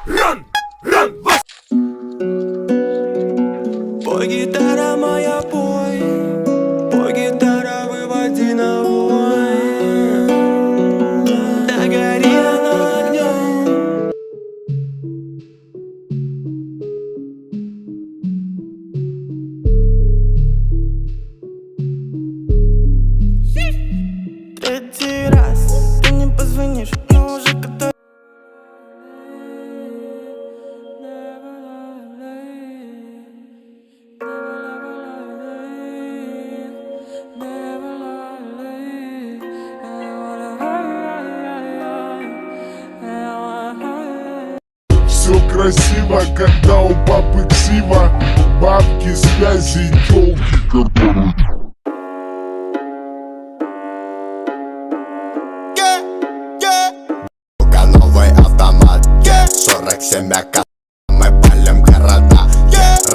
Run, run, вас! Пой, гитара моя, пой. Пой, гитара, выводи на вой. Да гори она огнем. Третий раз ты не позвонишь, но уже который. Все красиво, когда у папы ксива. Бабки, связи, тёлки, которые... Новый автомат, 47 АК. Мы палим города,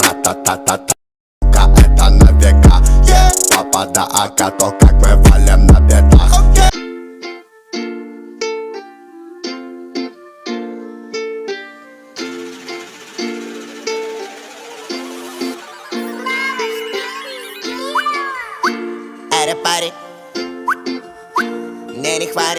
ра-та-та-та-та. Это на века, папа да АК, то как мы валим на бедах. Эре пари, мне не хватит.